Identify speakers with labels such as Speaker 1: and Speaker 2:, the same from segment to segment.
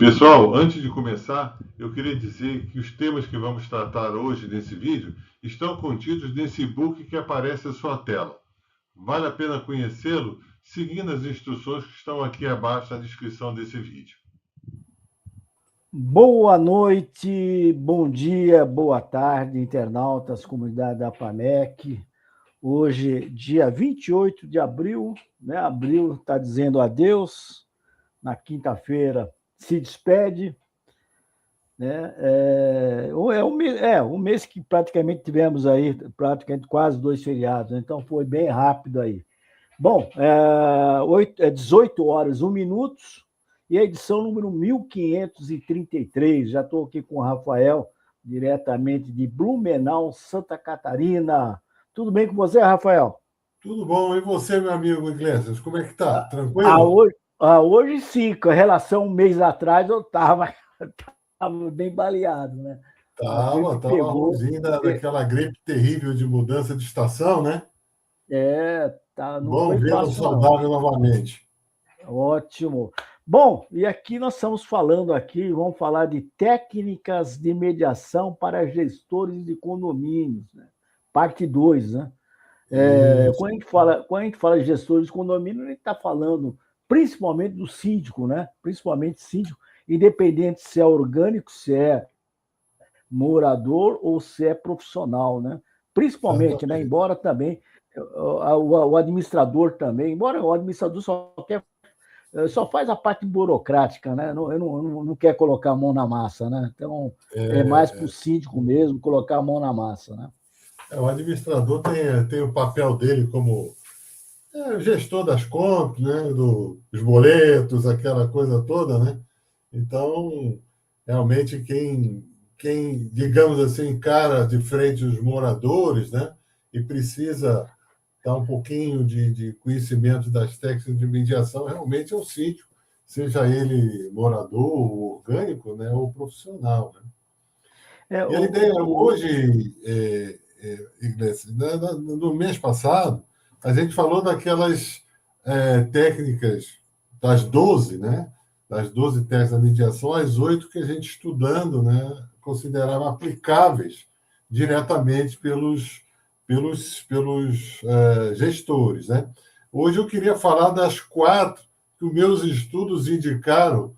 Speaker 1: Pessoal, antes de começar, eu queria dizer que os temas que vamos tratar hoje nesse vídeo estão contidos nesse e-book que aparece à sua tela. Vale a pena conhecê-lo seguindo as instruções que estão aqui abaixo na descrição desse vídeo.
Speaker 2: Boa noite, bom dia, boa tarde, internautas, comunidade da PAMEC. Hoje, dia 28 de abril, né? Abril está dizendo adeus, na quinta-feira se despede. Né? Um mês que praticamente tivemos aí, praticamente quase 2 feriados, então foi bem rápido aí. Bom, 18 horas, 1 minuto, e a edição número 1533. Já estou aqui com o Rafael, diretamente de Blumenau, Santa Catarina. Tudo bem com você, Rafael?
Speaker 3: Tudo bom. E você, meu amigo Iglesias, como é que tá?
Speaker 2: Tranquilo? Hoje sim, com relação a um mês atrás, eu estava bem baleado, né?
Speaker 3: Estava ruimzinho daquela gripe terrível de mudança de estação, né?
Speaker 2: Não
Speaker 3: bom
Speaker 2: foi
Speaker 3: vê-lo
Speaker 2: fácil,
Speaker 3: saudável novamente.
Speaker 2: Ótimo. Bom, e aqui nós estamos falando vamos falar de técnicas de mediação para gestores de condomínios, né? Parte 2, né? Quando a gente fala de gestores de condomínio, a gente está falando principalmente do síndico, né? Principalmente síndico, independente se é orgânico, se é morador ou se é profissional, né? Principalmente, né? Embora também o administrador também, embora o administrador só faz a parte burocrática, né? Não quer colocar a mão na massa, né? Então, é mais para o síndico mesmo colocar a mão na massa, né?
Speaker 3: O administrador tem o papel dele como gestor das contas, né? Dos boletos, aquela coisa toda, né? Então, realmente, quem, digamos assim, encara de frente os moradores, né? E precisa dar um pouquinho de conhecimento das técnicas de mediação, realmente é o síndico, seja ele morador, ou orgânico, né, ou profissional. Né? E a ideia hoje, Iglesias, no mês passado, a gente falou daquelas técnicas das 12, né? Das 12 técnicas da mediação, as 8 que a gente estudando, né, considerava aplicáveis diretamente pelos gestores. Né? Hoje eu queria falar das 4 que os meus estudos indicaram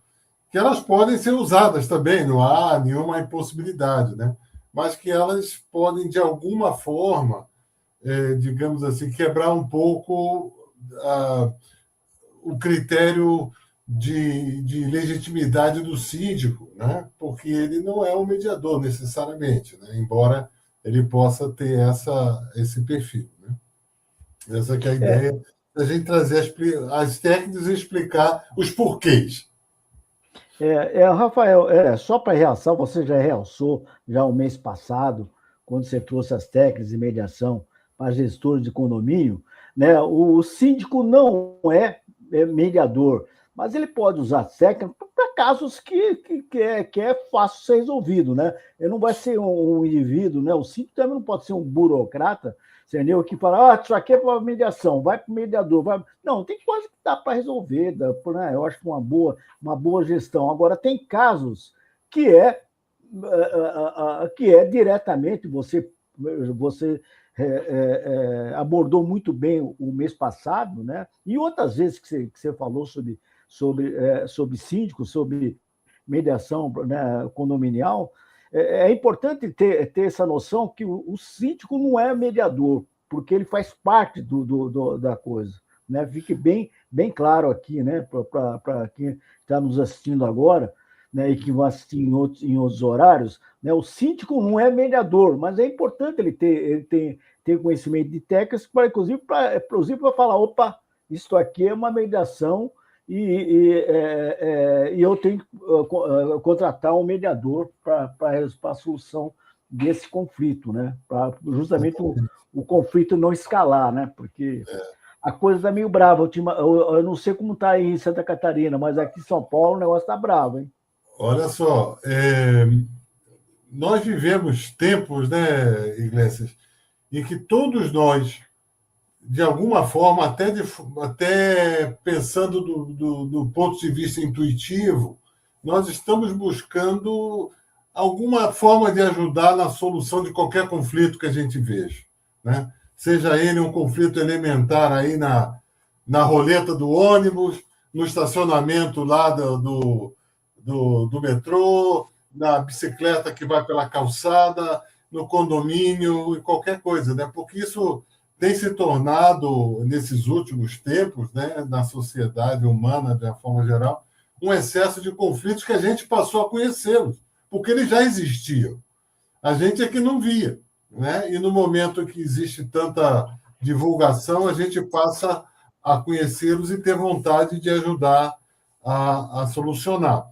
Speaker 3: que elas podem ser usadas também, não há nenhuma impossibilidade, né? Mas que elas podem, de alguma forma, digamos assim, quebrar um pouco o critério de legitimidade do síndico, né? Porque ele não é um mediador necessariamente, né? Embora ele possa ter esse perfil. Né? Essa que é a ideia, da gente trazer as técnicas e explicar os porquês.
Speaker 2: Rafael, só para realçar, você já realçou já o mês passado, quando você trouxe as técnicas de mediação para gestores de condomínio, né? O síndico não é mediador, mas ele pode usar técnica para casos que é fácil ser resolvido, né? Ele não vai ser um indivíduo, né? O síndico também não pode ser um burocrata, entendeu? Que fala, isso aqui é para mediação, vai para o mediador. Vai... Não, tem coisa que dá para resolver, né? Eu acho que uma boa gestão. Agora, tem casos que é diretamente você abordou muito bem o mês passado, né? E outras vezes que você falou sobre síndico, sobre mediação, né, condominial, é importante ter essa noção que o síndico não é mediador, porque ele faz parte da coisa. Né? Fique bem claro aqui, né, para quem está nos assistindo agora, né, e que vai assistir em outros horários, né, o síndico não é mediador, mas é importante ele ter conhecimento de técnicas, inclusive para falar, opa, isso aqui é uma mediação e eu tenho que contratar um mediador para a solução desse conflito, né? Para justamente o conflito não escalar, né? Porque a coisa está meio brava. Eu não sei como está aí em Santa Catarina, mas aqui em São Paulo o negócio está bravo, hein?
Speaker 3: Olha só, nós vivemos tempos, né, Iglesias, em que todos nós, de alguma forma, até pensando do ponto de vista intuitivo, nós estamos buscando alguma forma de ajudar na solução de qualquer conflito que a gente veja, né? Seja ele um conflito elementar aí na roleta do ônibus, no estacionamento lá do metrô, na bicicleta que vai pela calçada, no condomínio, e qualquer coisa, né? Porque isso tem se tornado, nesses últimos tempos, né, na sociedade humana, de uma forma geral, um excesso de conflitos que a gente passou a conhecê-los, porque eles já existiam. A gente é que não via, né? E no momento que existe tanta divulgação, a gente passa a conhecê-los e ter vontade de ajudar a solucionar.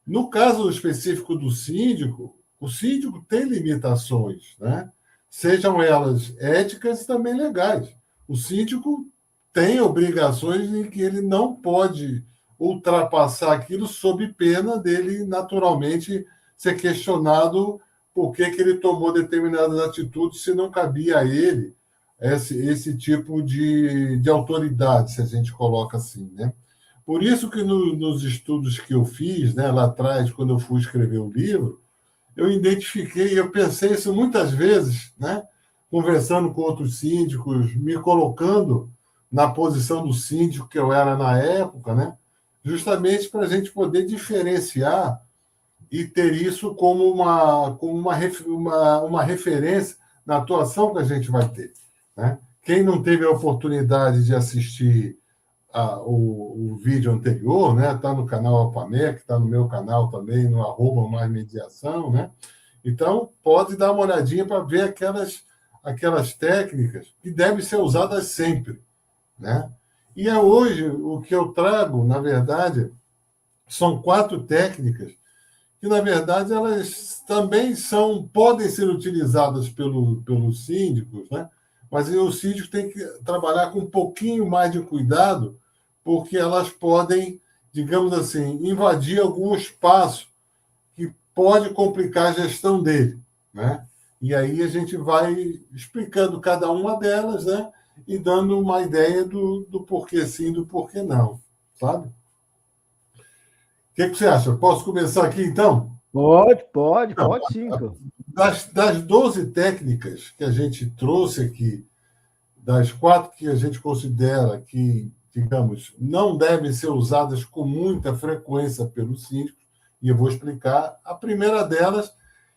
Speaker 3: No caso específico do síndico, o síndico tem limitações, né? Sejam elas éticas e também legais. O síndico tem obrigações em que ele não pode ultrapassar aquilo sob pena dele, naturalmente, ser questionado por que ele tomou determinadas atitudes se não cabia a ele esse tipo de autoridade, se a gente coloca assim, né? Por isso que nos estudos que eu fiz, né, lá atrás, quando eu fui escrever o livro, eu identifiquei, eu pensei isso muitas vezes, né, conversando com outros síndicos, me colocando na posição do síndico que eu era na época, né, justamente para a gente poder diferenciar e ter isso como uma referência na atuação que a gente vai ter, né? Quem não teve a oportunidade de assistir o vídeo anterior, né? Está no canal Alpamec, está no meu canal também, no @maismediação, né? Então, pode dar uma olhadinha para ver aquelas técnicas que devem ser usadas sempre, né? E hoje, o que eu trago, na verdade, são 4 técnicas que, na verdade, elas também podem ser utilizadas pelos síndicos, né? Mas o síndico tem que trabalhar com um pouquinho mais de cuidado, porque elas podem, digamos assim, invadir algum espaço que pode complicar a gestão dele, né? E aí a gente vai explicando cada uma delas, né? E dando uma ideia do porquê sim, do porquê não, sabe? O que você acha? Posso começar aqui, então?
Speaker 2: Pode sim.
Speaker 3: Das 12 técnicas que a gente trouxe aqui, das 4 que a gente considera que, digamos, não devem ser usadas com muita frequência pelos síndicos, e eu vou explicar. A primeira delas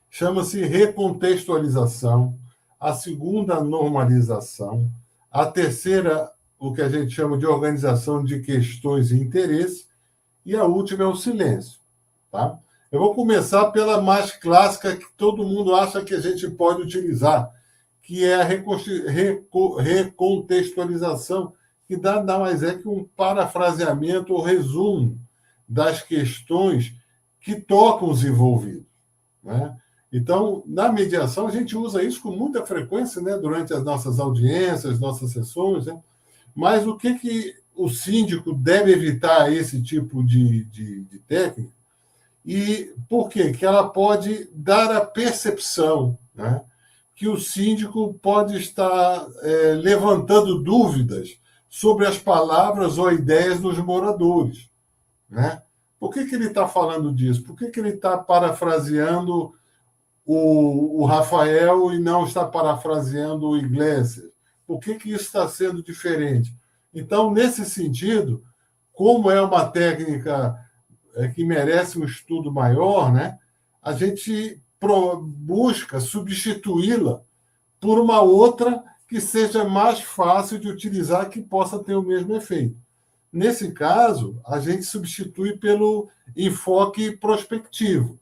Speaker 3: chama-se recontextualização, a segunda, normalização, a terceira, o que a gente chama de organização de questões e interesses, e a última é o silêncio, tá? Eu vou começar pela mais clássica, que todo mundo acha que a gente pode utilizar, que é a recontextualização, que nada mais é que um parafraseamento ou resumo das questões que tocam os envolvidos, né? Então, na mediação, a gente usa isso com muita frequência, né, durante as nossas audiências, nossas sessões, né? Mas o que o síndico deve evitar esse tipo de técnica? E por quê? Que ela pode dar a percepção, né, que o síndico pode estar levantando dúvidas sobre as palavras ou ideias dos moradores, né? Por que ele está falando disso? Por que ele está parafraseando o Rafael e não está parafraseando o Iglesias? Por que isso está sendo diferente? Então, nesse sentido, como é uma técnica que merece um estudo maior, né, a gente busca substituí-la por uma outra que seja mais fácil de utilizar, que possa ter o mesmo efeito. Nesse caso, a gente substitui pelo enfoque prospectivo,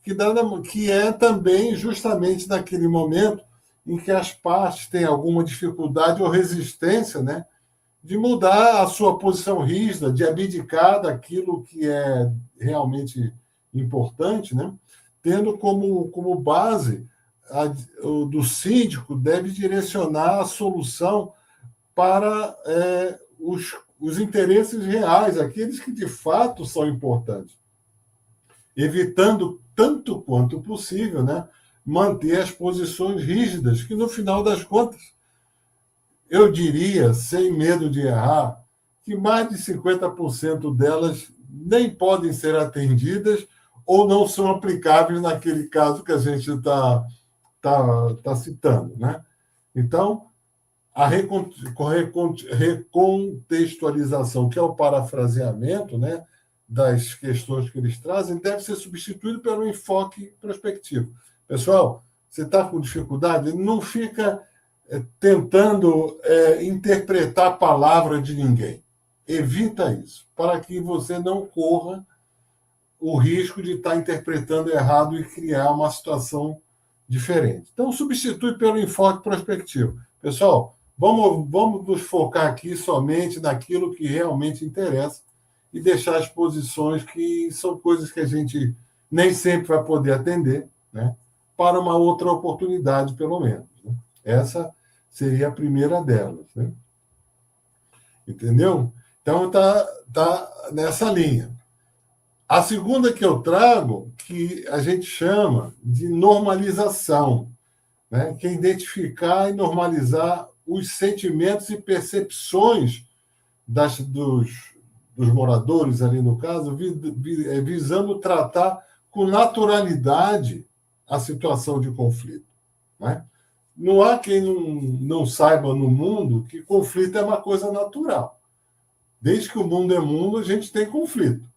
Speaker 3: que é também justamente naquele momento em que as partes têm alguma dificuldade ou resistência, né, de mudar a sua posição rígida, de abdicar daquilo que é realmente importante, né, tendo como base do síndico deve direcionar a solução para os interesses reais, aqueles que de fato são importantes, evitando tanto quanto possível, né, manter as posições rígidas, que no final das contas, eu diria, sem medo de errar, que mais de 50% delas nem podem ser atendidas ou não são aplicáveis naquele caso que a gente está citando, né? Então, a recontextualização, que é o parafraseamento, né, das questões que eles trazem, deve ser substituído pelo enfoque prospectivo. Pessoal, você está com dificuldade? Não fica tentando interpretar a palavra de ninguém. Evita isso, para que você não corra o risco de estar interpretando errado e criar uma situação diferente. Então, substitui pelo enfoque prospectivo. Pessoal, vamos nos focar aqui somente naquilo que realmente interessa e deixar as posições que são coisas que a gente nem sempre vai poder atender, né, para uma outra oportunidade, pelo menos, né? Essa seria a primeira delas, né? Entendeu? Então, tá nessa linha. A segunda que eu trago, que a gente chama de normalização, né, que é identificar e normalizar os sentimentos e percepções dos moradores, ali no caso, visando tratar com naturalidade a situação de conflito, né? Não há quem não saiba no mundo que conflito é uma coisa natural. Desde que o mundo é mundo, a gente tem conflito.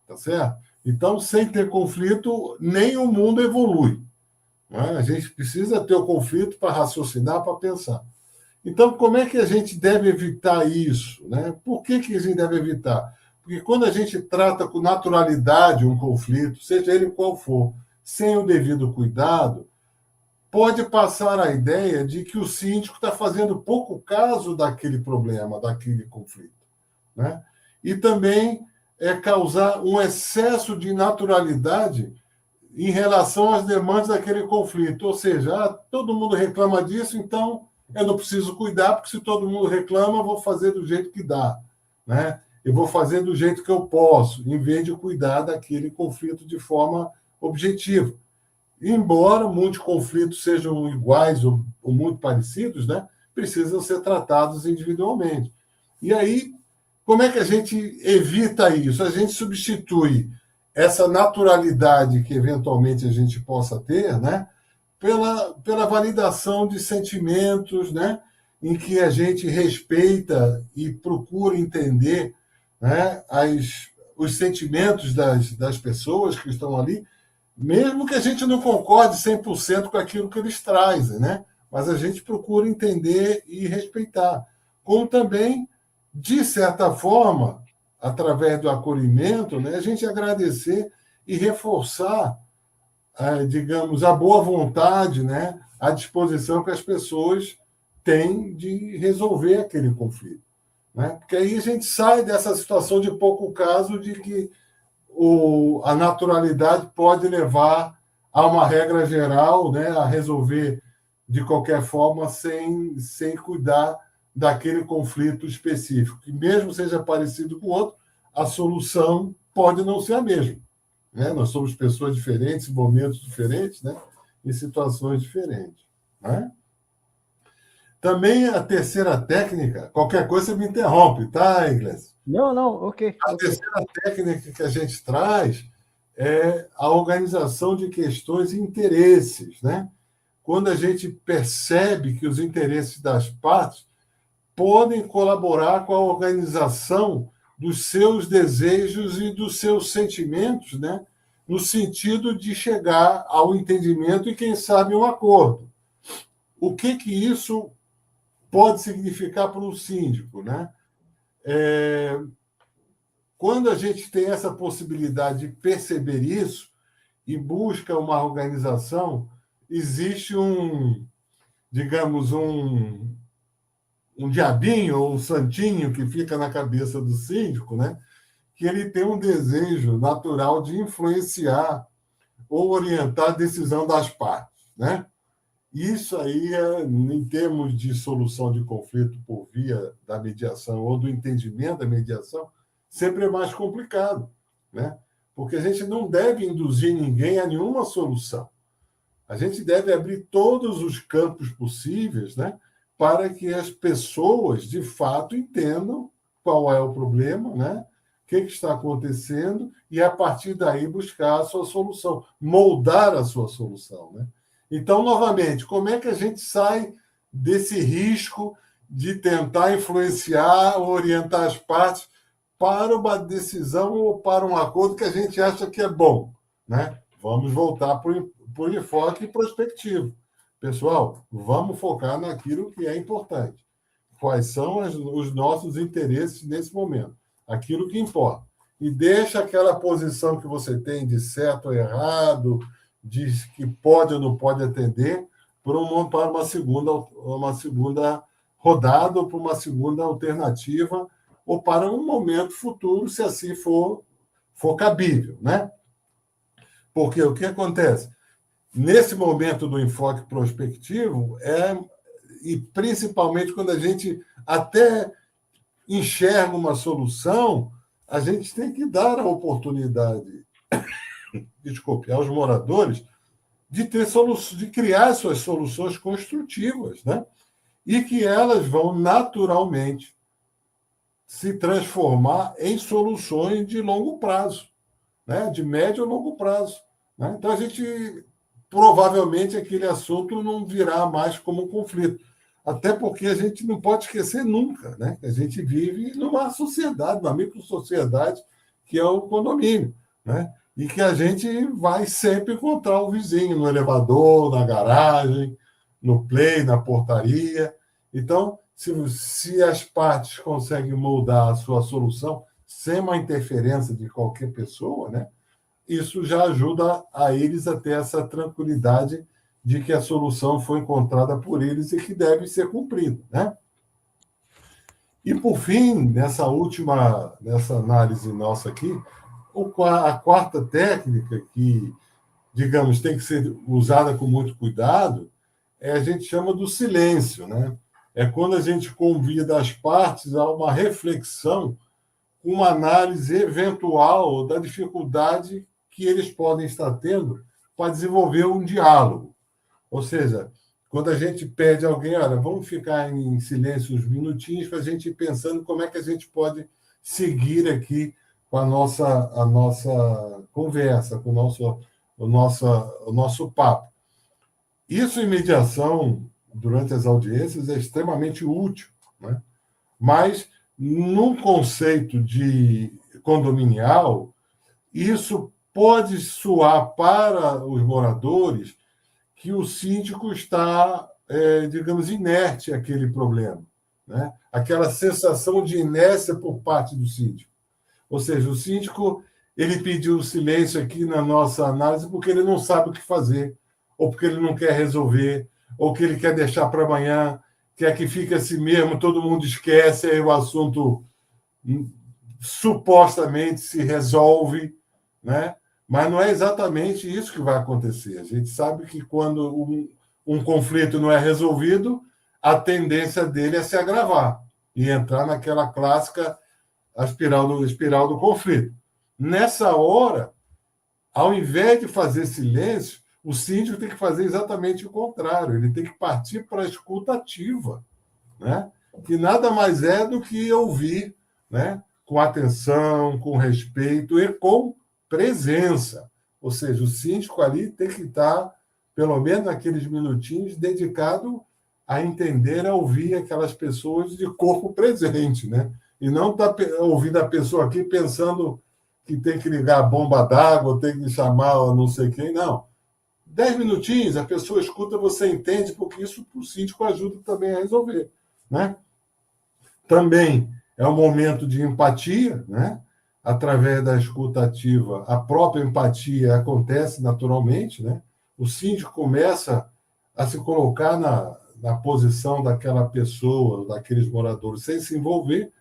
Speaker 3: Tá certo? Então, sem ter conflito, nem o mundo evolui, né? A gente precisa ter o conflito para raciocinar, para pensar. Então, como é que a gente deve evitar isso, né? Por que a gente deve evitar? Porque quando a gente trata com naturalidade um conflito, seja ele qual for, sem o devido cuidado, pode passar a ideia de que o síndico está fazendo pouco caso daquele problema, daquele conflito, né? E também causar um excesso de naturalidade em relação às demandas daquele conflito. Ou seja, todo mundo reclama disso, então eu não preciso cuidar, porque se todo mundo reclama, eu vou fazer do jeito que dá, né? Eu vou fazer do jeito que eu posso, em vez de cuidar daquele conflito de forma objetiva. Embora muitos conflitos sejam iguais ou muito parecidos, né, precisam ser tratados individualmente. E aí, como é que a gente evita isso? A gente substitui essa naturalidade que eventualmente a gente possa ter, né, pela validação de sentimentos, né, em que a gente respeita e procura entender, né, os sentimentos das pessoas que estão ali, mesmo que a gente não concorde 100% com aquilo que eles trazem, né, mas a gente procura entender e respeitar. Como também, de certa forma, através do acolhimento, né, a gente agradecer e reforçar, digamos, a boa vontade, né, a disposição que as pessoas têm de resolver aquele conflito, né? Porque aí a gente sai dessa situação de pouco caso de que a naturalidade pode levar a uma regra geral, né, a resolver de qualquer forma sem cuidar daquele conflito específico, que mesmo seja parecido com o outro, a solução pode não ser a mesma, né? Nós somos pessoas diferentes, em momentos diferentes, né, em situações diferentes, né? Também a terceira técnica, qualquer coisa você me interrompe, tá, Inglês?
Speaker 2: Não, ok.
Speaker 3: A terceira técnica que a gente traz é a organização de questões e interesses, né? Quando a gente percebe que os interesses das partes podem colaborar com a organização dos seus desejos e dos seus sentimentos, né, no sentido de chegar ao entendimento e, quem sabe, um acordo. O que isso pode significar para o síndico, né? Quando a gente tem essa possibilidade de perceber isso e busca uma organização, existe digamos, um diabinho ou um santinho que fica na cabeça do síndico, né, que ele tem um desejo natural de influenciar ou orientar a decisão das partes, né? Isso aí, em termos de solução de conflito por via da mediação ou do entendimento da mediação, sempre é mais complicado, né? Porque a gente não deve induzir ninguém a nenhuma solução. A gente deve abrir todos os campos possíveis, né, para que as pessoas, de fato, entendam qual é o problema, né, que está acontecendo e, a partir daí, buscar a sua solução, moldar a sua solução, né? Então, novamente, como é que a gente sai desse risco de tentar influenciar ou orientar as partes para uma decisão ou para um acordo que a gente acha que é bom, né? Vamos voltar para o enfoque prospectivo. Pessoal, vamos focar naquilo que é importante. Quais são os nossos interesses nesse momento? Aquilo que importa. E deixa aquela posição que você tem de certo ou errado, de que pode ou não pode atender, para uma segunda rodada, ou para uma segunda alternativa, ou para um momento futuro, se assim for cabível, né? Porque o que acontece? Nesse momento do enfoque prospectivo, e principalmente quando a gente até enxerga uma solução, a gente tem que dar a oportunidade, desculpe, aos moradores de criar suas soluções construtivas, né? E que elas vão naturalmente se transformar em soluções de longo prazo, né? De médio ou longo prazo, né? Então, provavelmente aquele assunto não virá mais como um conflito. Até porque a gente não pode esquecer nunca, né? A gente vive numa sociedade, numa microsociedade, que é o condomínio, né? E que a gente vai sempre encontrar o vizinho no elevador, na garagem, no play, na portaria. Então, se as partes conseguem moldar a sua solução sem uma interferência de qualquer pessoa, né? Isso já ajuda a eles a ter essa tranquilidade de que a solução foi encontrada por eles e que deve ser cumprida, né? E, por fim, nessa análise nossa aqui, a quarta técnica, que, digamos, tem que ser usada com muito cuidado, a gente chama do silêncio, né? É quando a gente convida as partes a uma reflexão, uma análise eventual da dificuldade que eles podem estar tendo para desenvolver um diálogo. Ou seja, quando a gente pede a alguém, olha, vamos ficar em silêncio uns minutinhos para a gente ir pensando como é que a gente pode seguir aqui com a nossa conversa, com o nosso papo. Isso em mediação, durante as audiências, é extremamente útil, né? Mas, num conceito de condominial, isso pode soar para os moradores que o síndico está, digamos, inerte àquele problema, né? Aquela sensação de inércia por parte do síndico. Ou seja, o síndico ele pediu silêncio aqui na nossa análise porque ele não sabe o que fazer, ou porque ele não quer resolver, ou que ele quer deixar para amanhã, quer que fique assim mesmo, todo mundo esquece, aí o assunto supostamente se resolve, né? Mas não é exatamente isso que vai acontecer. A gente sabe que quando um conflito não é resolvido, a tendência dele é se agravar e entrar naquela clássica espiral do conflito. Nessa hora, ao invés de fazer silêncio, o síndico tem que fazer exatamente o contrário. Ele tem que partir para a escuta ativa, né? Que nada mais é do que ouvir, né? Com atenção, com respeito e com presença. Ou seja, o síndico ali tem que estar, pelo menos naqueles minutinhos, dedicado a entender, a ouvir aquelas pessoas de corpo presente, né? E não estar ouvindo a pessoa aqui pensando que tem que ligar a bomba d'água, tem que chamar não sei quem, não. 10 minutinhos, a pessoa escuta, você entende, porque isso o síndico ajuda também a resolver, né? Também é um momento de empatia, né? Através da escuta ativa, a própria empatia acontece naturalmente, né? O síndico começa a se colocar na posição daquela pessoa, daqueles moradores, sem se envolver,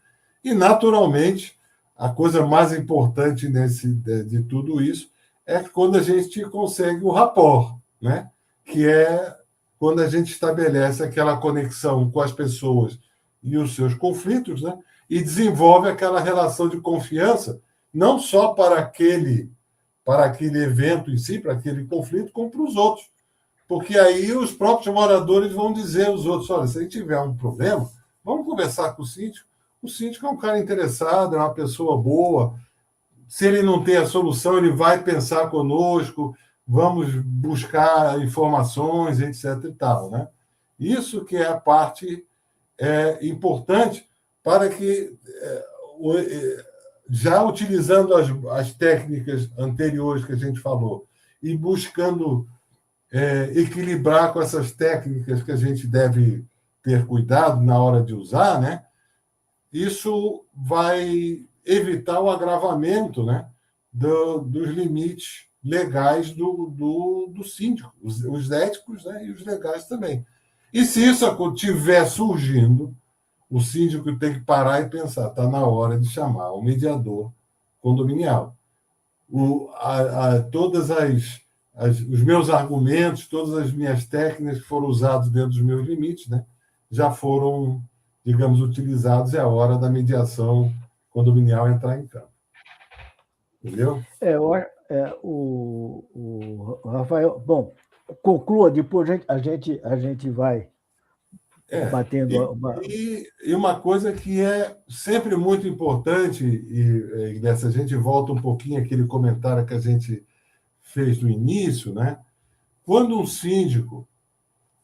Speaker 3: e naturalmente a coisa mais importante de tudo isso é quando a gente consegue o rapport, né? Que é quando a gente estabelece aquela conexão com as pessoas e os seus conflitos, né? E desenvolve aquela relação de confiança, não só para aquele evento em si, para aquele conflito, como para os outros. Porque aí os próprios moradores vão dizer aos outros, olha, se a gente tiver um problema, vamos conversar com o síndico, O síndico é um cara interessado, é uma pessoa boa. Se ele não tem a solução, ele vai pensar conosco, vamos buscar informações, etc. e tal, né? Isso que é a parte importante para que, já utilizando as técnicas anteriores que a gente falou e buscando equilibrar com essas técnicas que a gente deve ter cuidado na hora de usar, né? Isso vai evitar o agravamento, né, dos limites legais do síndico, os éticos, né, e os legais também. E se isso estiver surgindo, o síndico tem que parar e pensar, está na hora de chamar o mediador condominial. Todas os meus argumentos, todas as minhas técnicas que foram usadas dentro dos meus limites, né, já foram, digamos, utilizados. É a hora da mediação condominial entrar em campo. Entendeu?
Speaker 2: O Rafael, bom, conclua, depois a gente vai batendo.
Speaker 3: E uma coisa que é sempre muito importante, e nessa a gente volta um pouquinho àquele comentário que a gente fez no início, né? Quando um síndico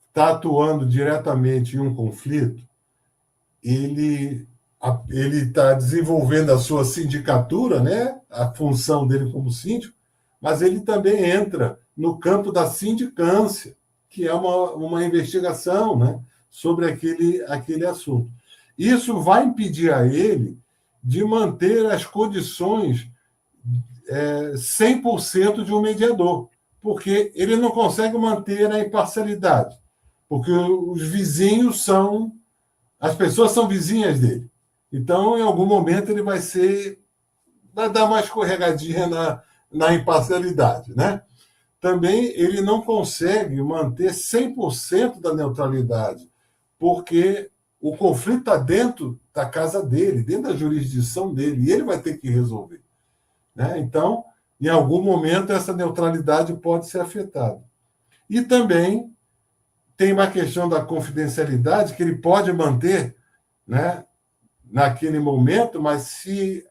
Speaker 3: está atuando diretamente em um conflito, ele está desenvolvendo a sua sindicatura, né? A função dele como síndico, mas ele também entra no campo da sindicância, que é uma investigação, né, sobre aquele assunto. Isso vai impedir a ele de manter as condições 100% de um mediador, porque ele não consegue manter a imparcialidade, porque os vizinhos as pessoas são vizinhas dele. Então, em algum momento, ele vai dar uma escorregadinha na imparcialidade, né? Também ele não consegue manter 100% da neutralidade, porque o conflito está dentro da casa dele, dentro da jurisdição dele, e ele vai ter que resolver, né? Então, em algum momento, essa neutralidade pode ser afetada. E também tem uma questão da confidencialidade que ele pode manter, né, naquele momento, mas se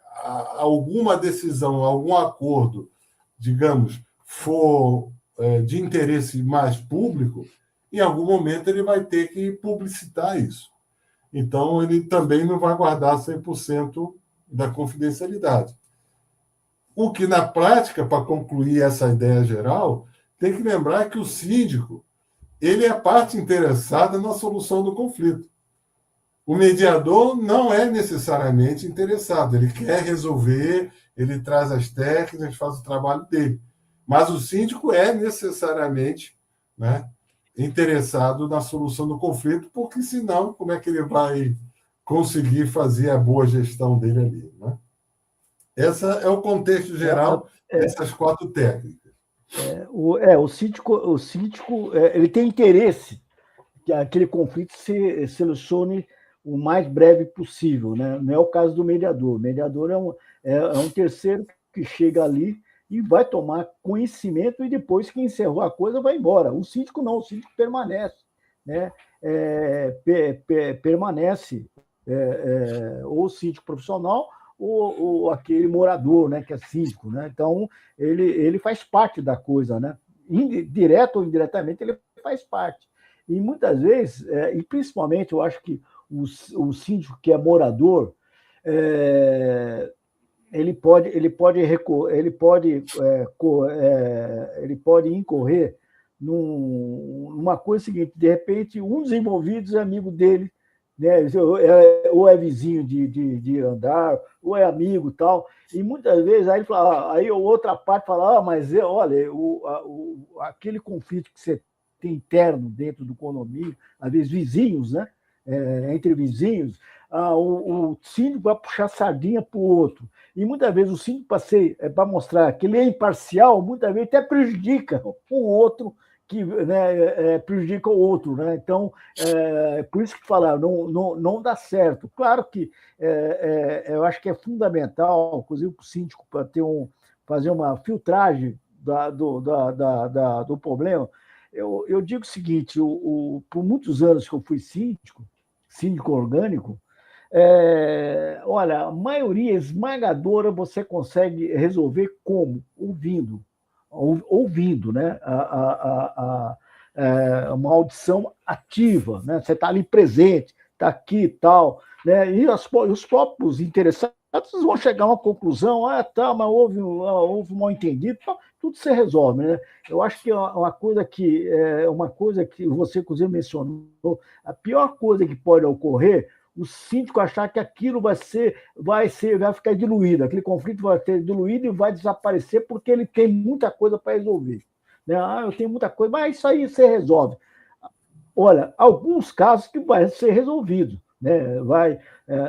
Speaker 3: alguma decisão, algum acordo, digamos, for de interesse mais público, em algum momento ele vai ter que publicitar isso. Então, ele também não vai guardar 100% da confidencialidade. O que, na prática, para concluir essa ideia geral, tem que lembrar que o síndico ele é parte interessada na solução do conflito. O mediador não é necessariamente interessado, ele quer resolver, ele traz as técnicas, faz o trabalho dele. Mas o síndico é necessariamente, né, interessado na solução do conflito, porque senão, como é que ele vai conseguir fazer a boa gestão dele ali, né? Esse é o contexto geral dessas 4 técnicas.
Speaker 2: O síndico ele tem interesse que aquele conflito se solucione o mais breve possível, né? Não é o caso do mediador. O mediador é um terceiro que chega ali e vai tomar conhecimento e depois que encerrou a coisa vai embora. O síndico não, o síndico permanece, né? Permanece ou o síndico profissional ou aquele morador, né, que é síndico, né? Então ele faz parte da coisa, né? Direto ou indiretamente ele faz parte. E muitas vezes, e principalmente eu acho que o síndico que é morador, ele pode incorrer numa coisa seguinte: de repente, um dos envolvidos é amigo dele, né? Ou é vizinho de andar, ou é amigo e tal. E muitas vezes aí ele fala, aí a outra parte fala, mas olha, aquele conflito que você tem interno dentro do condomínio, às vezes vizinhos, né? Entre vizinhos, o síndico vai puxar sardinha para o outro. E muitas vezes o síndico, para mostrar que ele é imparcial, muitas vezes até prejudica o outro, que, né, prejudica o outro, né? Então, por isso que falar, não dá certo. Claro que eu acho que é fundamental, inclusive para o síndico, para fazer uma filtragem do problema. Eu digo o seguinte: por muitos anos que eu fui síndico orgânico, Olha, a maioria esmagadora você consegue resolver como? Ouvindo, né? Uma audição ativa, né? Você está ali presente, está aqui e tal, né? E os próprios interessados vão chegar a uma conclusão, tá, mas houve um mal entendido, tudo se resolve, né? Eu acho que uma coisa que você, inclusive, mencionou, a pior coisa que pode ocorrer, o síndico achar que aquilo vai ficar diluído, aquele conflito vai ser diluído e vai desaparecer porque ele tem muita coisa para resolver. Né? Eu tenho muita coisa, mas isso aí você resolve. Olha, alguns casos que vai ser resolvido, né?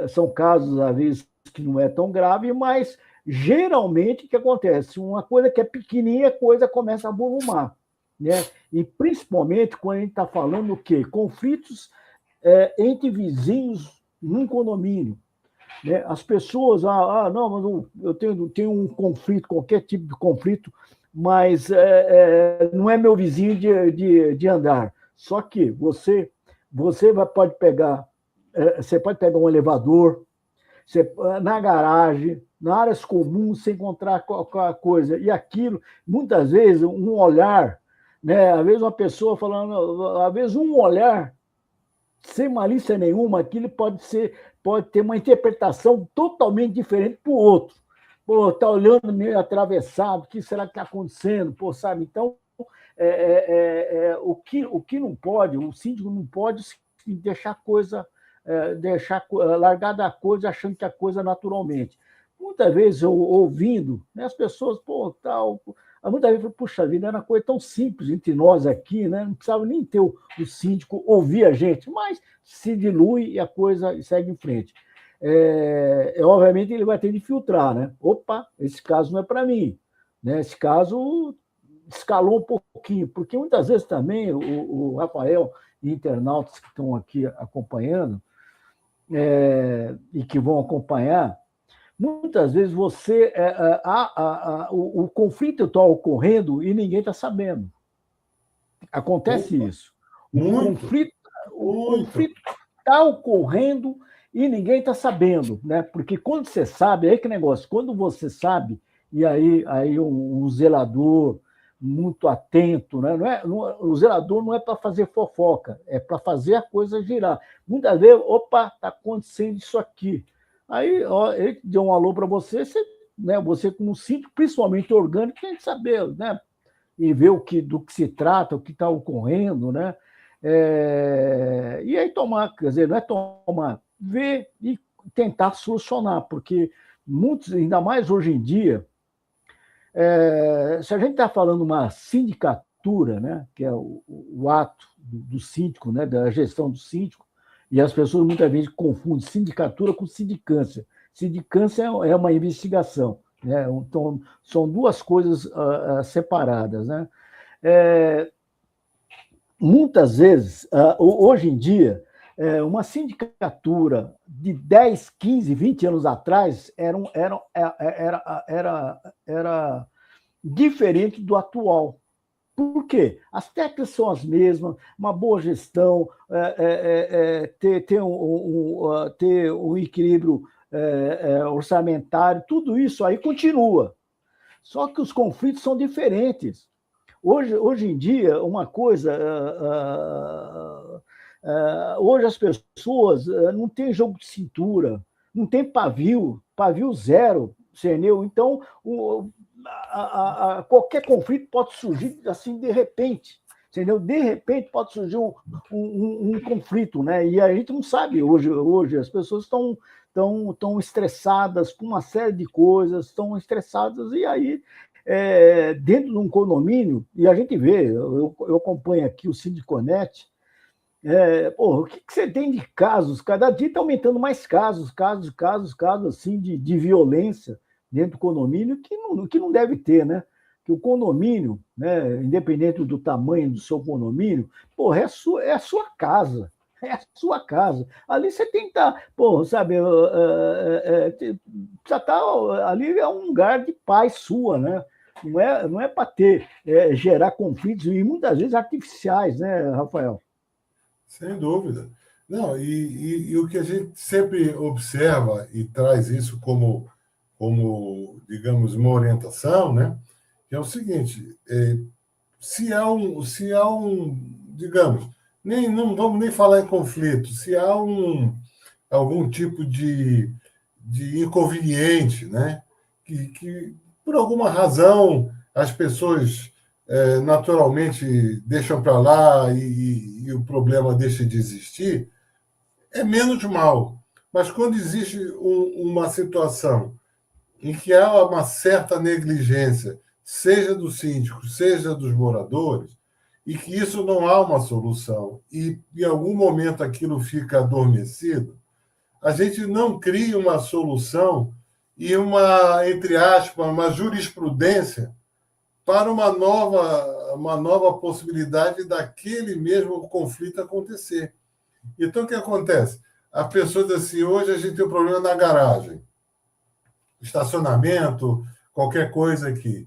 Speaker 2: São casos, às vezes, que não é tão grave, mas geralmente o que acontece? Uma coisa que é pequenininha, a coisa começa a volumar. Né? E principalmente quando a gente está falando o quê? Conflitos entre vizinhos num condomínio. Né? As pessoas, não, mas eu tenho um conflito, qualquer tipo de conflito, mas não é meu vizinho de andar. Só que você pode pegar um elevador, na garagem, na áreas comuns, você encontrar qualquer coisa. E aquilo, muitas vezes, um olhar, né? Às vezes uma pessoa falando, às vezes um olhar, sem malícia nenhuma, aquilo pode ter uma interpretação totalmente diferente para o outro. Pô, está olhando meio atravessado, o que será que está acontecendo? Pô, sabe? Então, o que não pode, o síndico não pode deixar coisa, largar da coisa achando que a coisa naturalmente. Muitas vezes, ouvindo, né, as pessoas, tal. Muitas vezes, puxa vida, era uma coisa tão simples entre nós aqui, né? Não precisava nem ter o síndico ouvir a gente, mas se dilui e a coisa segue em frente. Obviamente, ele vai ter de filtrar, né? Opa, esse caso não é para mim. Né? Esse caso escalou um pouquinho, porque muitas vezes também o Rafael e internautas que estão aqui acompanhando e que vão acompanhar, muitas vezes o conflito está ocorrendo e ninguém está sabendo. Acontece isso. O conflito está ocorrendo e ninguém está sabendo, né? Porque quando você sabe, aí que negócio, quando você sabe, e aí um zelador muito atento, né? O zelador não é para fazer fofoca, é para fazer a coisa girar. Muitas vezes, opa, está acontecendo isso aqui. Aí ele deu um alô para você, você como síndico, principalmente orgânico, tem que saber, né? E ver do que se trata, o que está ocorrendo, né? E aí quer dizer, não é tomar, ver e tentar solucionar, porque muitos, ainda mais hoje em dia, se a gente está falando uma sindicatura, né, que é o ato do síndico, né, da gestão do síndico, e as pessoas muitas vezes confundem sindicatura com sindicância. Sindicância é uma investigação, né? Então, são duas coisas separadas. Né? Muitas vezes, hoje em dia, uma sindicatura de 10, 15, 20 anos atrás era diferente do atual. Por quê? As técnicas são as mesmas, uma boa gestão, ter um equilíbrio orçamentário, tudo isso aí continua. Só que os conflitos são diferentes. Hoje em dia, uma coisa... hoje as pessoas não têm jogo de cintura, não tem pavio zero, entendeu? Então, qualquer conflito pode surgir assim de repente, entendeu? De repente pode surgir um conflito, né? E a gente não sabe hoje as pessoas estão estressadas com uma série de coisas, estão estressadas e aí dentro de um condomínio, e a gente vê, eu acompanho aqui o Sindiconet, o que você tem de casos? Cada dia está aumentando mais casos assim de violência dentro do condomínio que não deve ter, né? Que o condomínio, né, independente do tamanho do seu condomínio, é a sua casa. É a sua casa. Ali você tem que estar, sabe, já tá, ali é um lugar de paz sua, né? Não é para gerar conflitos, e muitas vezes artificiais, né, Rafael?
Speaker 3: Sem dúvida. Não, e o que a gente sempre observa e traz isso como digamos, uma orientação, né? Que é o seguinte: se há um, digamos, não vamos nem falar em conflito, se há algum tipo de inconveniente, né? Que por alguma razão as pessoas naturalmente deixam para lá e o problema deixa de existir, é menos mal. Mas quando existe uma situação em que há uma certa negligência, seja do síndico, seja dos moradores, e que isso não há uma solução, e em algum momento aquilo fica adormecido, a gente não cria uma solução e entre aspas, uma jurisprudência para uma nova possibilidade daquele mesmo conflito acontecer. Então, o que acontece? A pessoa diz assim: hoje a gente tem um problema na garagem, estacionamento, qualquer coisa aqui.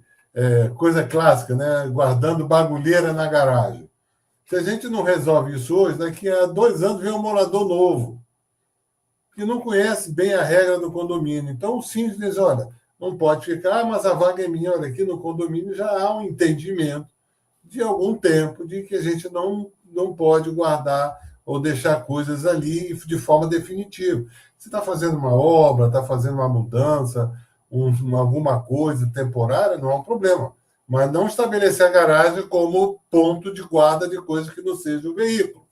Speaker 3: Coisa clássica, né? Guardando bagulheira na garagem. Se a gente não resolve isso hoje, daqui a 2 anos vem um morador novo, que não conhece bem a regra do condomínio. Então, o síndico diz: olha, não pode ficar, mas a vaga é minha. Olha, aqui no condomínio já há um entendimento de algum tempo de que a gente não pode guardar ou deixar coisas ali de forma definitiva. Você está fazendo uma obra, está fazendo uma mudança, alguma coisa temporária, não há um problema. Mas não estabelecer a garagem como ponto de guarda de coisas que não seja o veículo,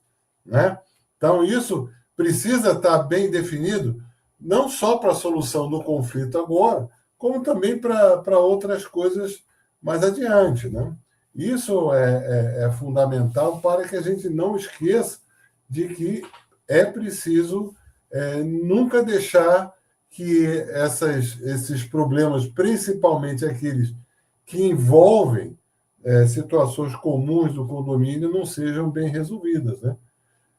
Speaker 3: né? Então, isso precisa estar bem definido, não só para a solução do conflito agora, como também para outras coisas mais adiante, né? Isso é fundamental para que a gente não esqueça de que é preciso nunca deixar que esses problemas, principalmente aqueles que envolvem situações comuns do condomínio, não sejam bem resolvidas, né?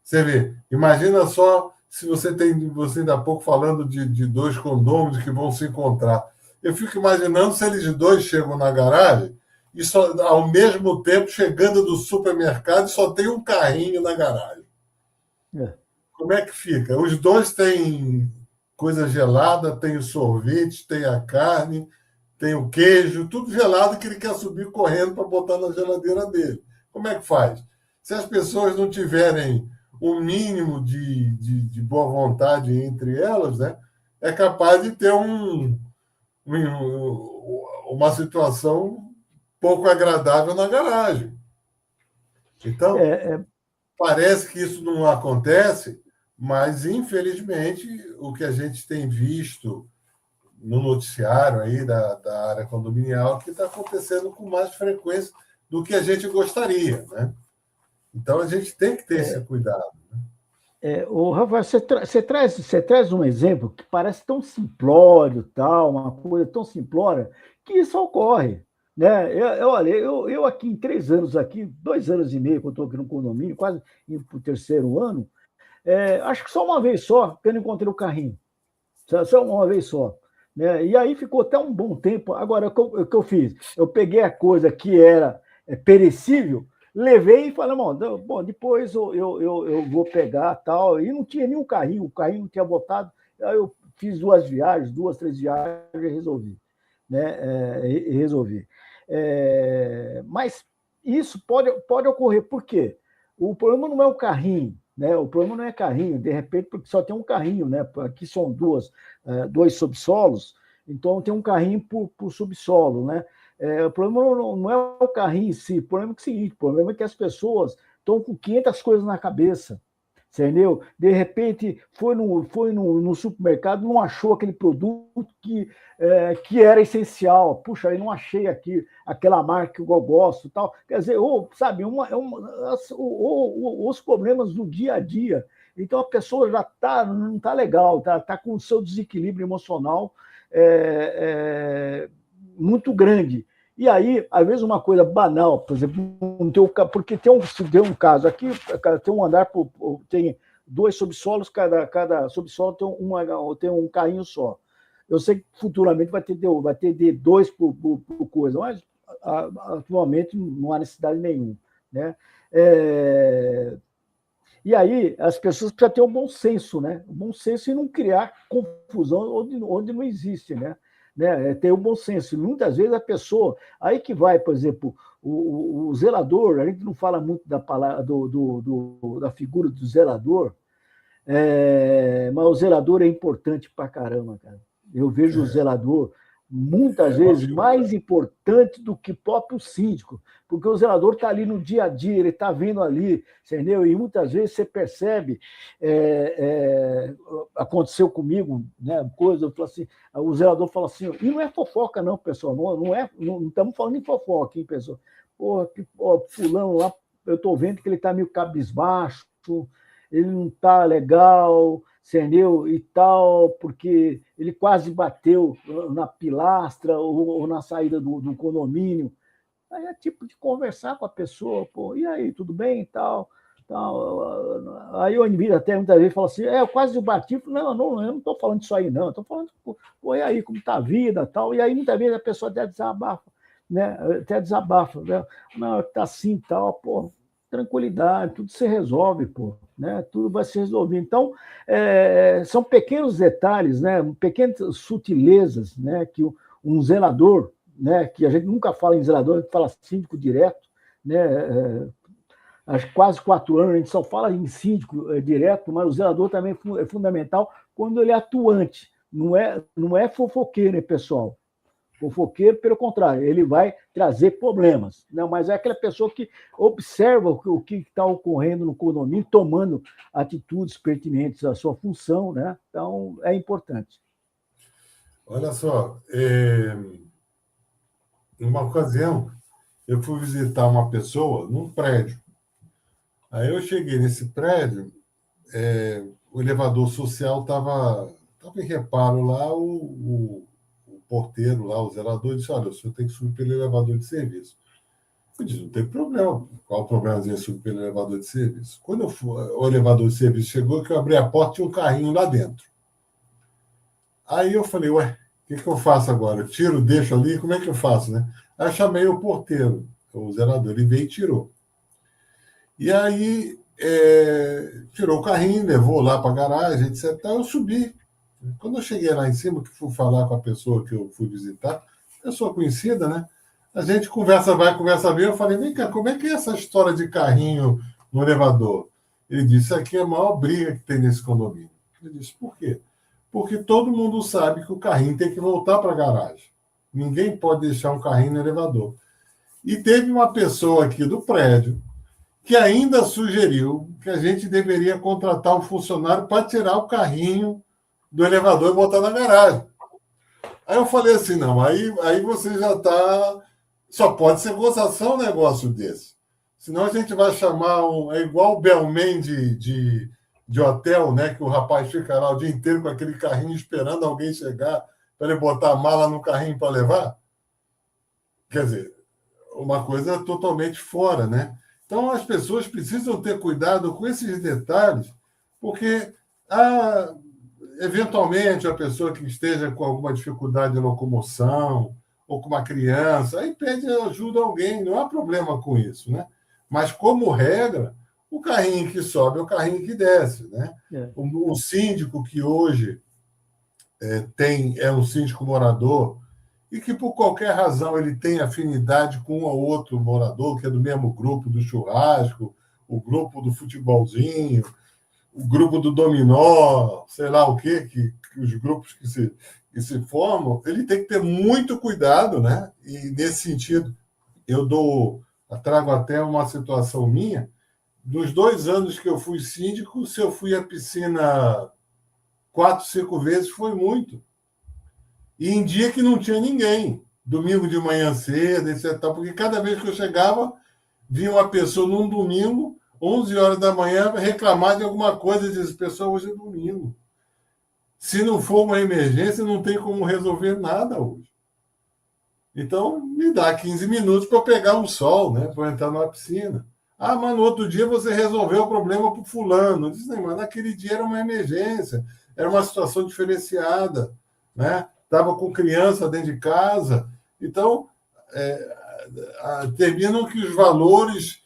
Speaker 3: Você vê, imagina só se você ainda há pouco falando de dois condôminos que vão se encontrar. Eu fico imaginando se eles dois chegam na garagem e só, ao mesmo tempo, chegando do supermercado, só tem um carrinho na garagem.
Speaker 2: É.
Speaker 3: Como é que fica? Os dois têm coisa gelada, tem o sorvete, tem a carne, tem o queijo, tudo gelado que ele quer subir correndo para botar na geladeira dele. Como é que faz? Se as pessoas não tiverem um mínimo de boa vontade entre elas, né, é capaz de ter uma situação pouco agradável na garagem. Então,
Speaker 2: É,
Speaker 3: parece que isso não acontece, mas, infelizmente, o que a gente tem visto no noticiário aí da área condominial é que está acontecendo com mais frequência do que a gente gostaria, né? Então, a gente tem que ter esse cuidado.
Speaker 2: Ô, Rafael, você traz um exemplo que parece tão simplório, tal, uma coisa tão simplória, que isso ocorre. Né? Olha, eu aqui em 3 anos, aqui, 2 anos e meio que eu estou aqui no condomínio, quase indo para o terceiro ano, acho que só uma vez só que eu não encontrei o carrinho. Só uma vez só. Né? E aí ficou até um bom tempo. Agora, o que eu fiz? Eu peguei a coisa que era perecível, levei e falei: bom, depois eu vou pegar tal. E não tinha nenhum carrinho, o carrinho não tinha botado. Aí eu fiz 2 viagens, 2, 3 viagens e resolvi. Né? Resolvi. Mas isso pode ocorrer, por quê? O problema não é o carrinho, né? O problema não é carrinho, de repente, porque só tem um carrinho, né? Aqui são dois subsolos, então tem um carrinho por subsolo, né? O problema não é o carrinho em si, o problema é o seguinte: o problema é que as pessoas estão com 500 coisas na cabeça, entendeu? De repente foi no supermercado, não achou aquele produto que era essencial. Puxa, eu não achei aqui aquela marca que eu gosto, tal. Quer dizer, sabe, os problemas do dia a dia. Então a pessoa já não está legal, tá com o seu desequilíbrio emocional muito grande. E aí, às vezes, uma coisa banal, por exemplo, porque tem um caso aqui, tem um andar, tem 2 subsolos, cada subsolo tem um carrinho só. Eu sei que futuramente vai ter de 2 por coisa, mas atualmente não há necessidade nenhuma. Né? E aí as pessoas precisam ter o bom senso, né? O bom senso e não criar confusão onde não existe, né? É ter o bom senso. E muitas vezes a pessoa, aí que vai, por exemplo, o zelador, a gente não fala muito da palavra, da figura do zelador, mas o zelador é importante pra caramba, cara. Eu vejo o zelador muitas vezes mais importante do que o próprio síndico, porque o zelador está ali no dia a dia, ele está vendo ali, entendeu? E muitas vezes você percebe, aconteceu comigo, né, coisa, eu falo assim, o zelador fala assim, e não é fofoca não, pessoal, não estamos falando em fofoca, hein, pessoal? Fulano lá, eu estou vendo que ele está meio cabisbaixo, ele não está legal, entendeu? E tal, porque ele quase bateu na pilastra ou na saída do condomínio. Aí é tipo de conversar com a pessoa, pô, e aí, tudo bem e tal, tal. Aí o indivíduo até muitas vezes fala assim, eu quase bati, não, eu não estou falando disso aí, não, estou falando, pô, e aí, como está a vida tal, e aí muitas vezes a pessoa até desabafa, né? Não, está assim tal, pô, tranquilidade, tudo se resolve, pô, né? Tudo vai se resolver. Então, são pequenos detalhes, né? Pequenas sutilezas, né? Que um zelador, né? Que a gente nunca fala em zelador, a gente fala síndico direto, né? Há quase 4 anos a gente só fala em síndico direto, mas o zelador também é fundamental quando ele é atuante, não é fofoqueiro, né, pessoal? Fofoqueiro, pelo contrário, ele vai trazer problemas. Não, mas é aquela pessoa que observa o que está ocorrendo no condomínio, tomando atitudes pertinentes à sua função, né? Então, é importante.
Speaker 3: Olha só, numa ocasião, eu fui visitar uma pessoa num prédio. Aí eu cheguei nesse prédio, o elevador social estava em reparo lá, o porteiro lá, o zelador, disse, olha, o senhor tem que subir pelo elevador de serviço. Eu disse, não tem problema. Qual o problema de subir pelo elevador de serviço? Quando o elevador de serviço chegou, que eu abri a porta, tinha um carrinho lá dentro. Aí eu falei, ué, o que eu faço agora? Eu tiro, deixo ali, como é que eu faço, né? Aí eu chamei o porteiro, o zelador, ele veio e tirou. E aí tirou o carrinho, levou lá para a garagem, etc. Eu subi. Quando eu cheguei lá em cima, que fui falar com a pessoa que eu fui visitar, pessoa conhecida, né? A gente conversa vai, conversa vem. Eu falei, vem cá, como é que é essa história de carrinho no elevador? Ele disse, isso aqui é a maior briga que tem nesse condomínio. Eu disse, por quê? Porque todo mundo sabe que o carrinho tem que voltar para a garagem. Ninguém pode deixar um carrinho no elevador. E teve uma pessoa aqui do prédio que ainda sugeriu que a gente deveria contratar um funcionário para tirar o carrinho do elevador e botar na garagem. Aí eu falei assim, não, aí você já está... Só pode ser gozação um negócio desse. Senão a gente vai chamar é igual o bellman de hotel, né? Que o rapaz fica lá o dia inteiro com aquele carrinho esperando alguém chegar para ele botar a mala no carrinho para levar. Quer dizer, uma coisa totalmente fora, né? Então as pessoas precisam ter cuidado com esses detalhes, porque eventualmente a pessoa que esteja com alguma dificuldade de locomoção ou com uma criança, aí pede ajuda a alguém, não há problema com isso, né? Mas, como regra, o carrinho que sobe é o carrinho que desce, né? O síndico que hoje é um síndico morador e que, por qualquer razão, ele tem afinidade com um ou outro morador, que é do mesmo grupo do churrasco, o grupo do futebolzinho, o grupo do dominó, sei lá o quê, que os grupos que se formam, ele tem que ter muito cuidado, né? E, nesse sentido, trago até uma situação minha. Nos 2 anos que eu fui síndico, se eu fui à piscina 4, 5 vezes, foi muito. E em dia que não tinha ninguém. Domingo de manhã cedo, etc. Porque cada vez que eu chegava, vinha uma pessoa num domingo, 11 horas da manhã, reclamar de alguma coisa e dizer, pessoal, hoje é domingo. Se não for uma emergência, não tem como resolver nada hoje. Então, me dá 15 minutos para eu pegar um sol, né, para entrar numa piscina. Mas no outro dia você resolveu o problema para o fulano. Eu disse, mas naquele dia era uma emergência, era uma situação diferenciada, né? Estava com criança dentro de casa. Então, terminam que os valores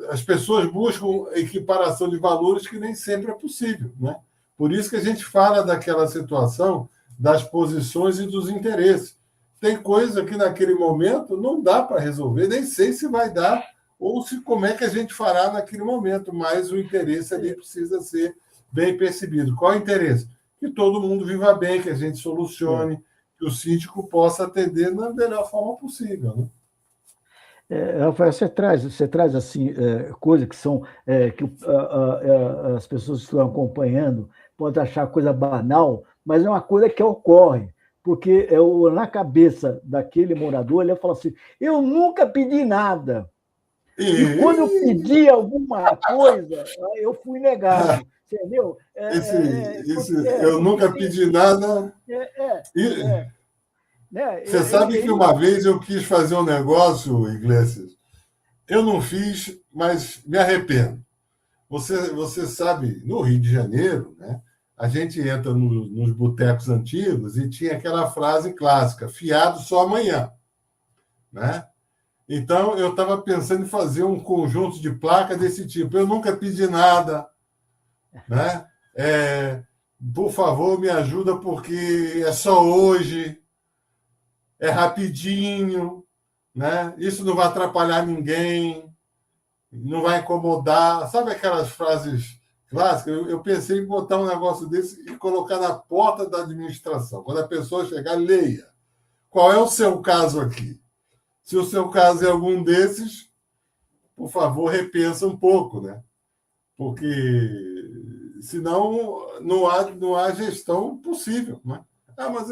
Speaker 3: as pessoas buscam equiparação de valores que nem sempre é possível, né? Por isso que a gente fala daquela situação das posições e dos interesses. Tem coisa que naquele momento não dá para resolver, nem sei se vai dar ou se como é que a gente fará naquele momento, mas o interesse ali precisa ser bem percebido. Qual é o interesse? Que todo mundo viva bem, que a gente solucione, que o síndico possa atender da melhor forma possível, né?
Speaker 2: Rafael, você traz assim, coisas que são que as pessoas que estão acompanhando podem achar coisa banal, mas é uma coisa que ocorre, porque na cabeça daquele morador, ele fala assim: eu nunca pedi nada. E quando eu pedi alguma coisa, eu fui negado. Entendeu?
Speaker 3: Eu nunca pedi nada. Você sabe que uma vez eu quis fazer um negócio, Iglesias. Eu não fiz, mas me arrependo. Você sabe, no Rio de Janeiro, né, a gente entra nos botecos antigos e tinha aquela frase clássica: fiado só amanhã. Né? Então, eu estava pensando em fazer um conjunto de placas desse tipo. Eu nunca pedi nada. Né? Por favor, me ajuda, porque é só hoje. É rapidinho, né? Isso não vai atrapalhar ninguém, não vai incomodar. Sabe aquelas frases clássicas? Eu pensei em botar um negócio desse e colocar na porta da administração. Quando a pessoa chegar, leia. Qual é o seu caso aqui? Se o seu caso é algum desses, por favor, repensa um pouco, né? Porque senão não há gestão possível, né? Mas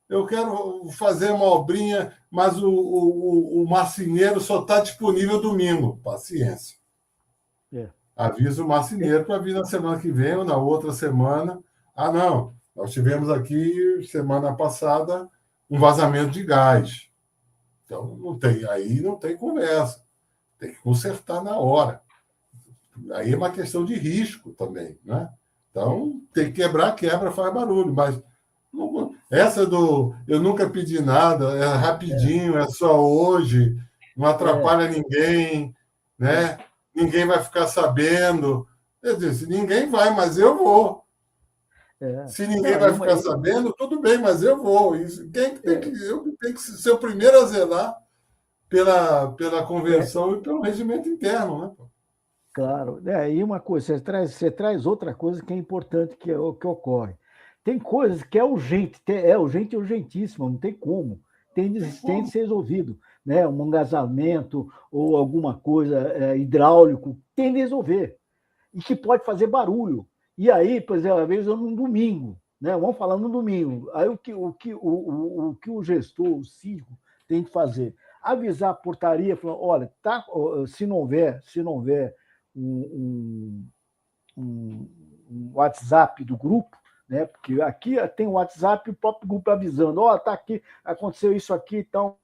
Speaker 3: eu quero fazer uma obrinha, mas o marceneiro só está disponível domingo. Paciência. Avisa o marceneiro para vir na semana que vem ou na outra semana. Não, nós tivemos aqui, semana passada, um vazamento de gás. Então, não tem conversa. Tem que consertar na hora. Aí é uma questão de risco também, né? Então, tem que quebra, faz barulho, mas essa eu nunca pedi nada, é rapidinho, é só hoje, não atrapalha ninguém, né? Ninguém vai ficar sabendo. Eu disse, ninguém vai, mas eu vou. Se ninguém vai ficar sabendo, tudo bem, mas eu vou. Eu tenho que ser o primeiro a zelar pela convenção e pelo regimento interno, né?
Speaker 2: Claro. E uma coisa, você traz outra coisa que é importante que ocorre. Tem coisas que é urgente e urgentíssimo, não tem como. Tem de ser resolvido. Né? Um engasamento ou alguma coisa hidráulico, tem de resolver. E que pode fazer barulho. E aí, por exemplo, às vezes num domingo, né? Vamos falar no domingo. Aí o que o gestor, o síndico, tem que fazer? Avisar a portaria, falar, olha, se não houver um WhatsApp do grupo, né? Porque aqui tem o WhatsApp e o próprio grupo avisando, tá aqui, aconteceu isso aqui, então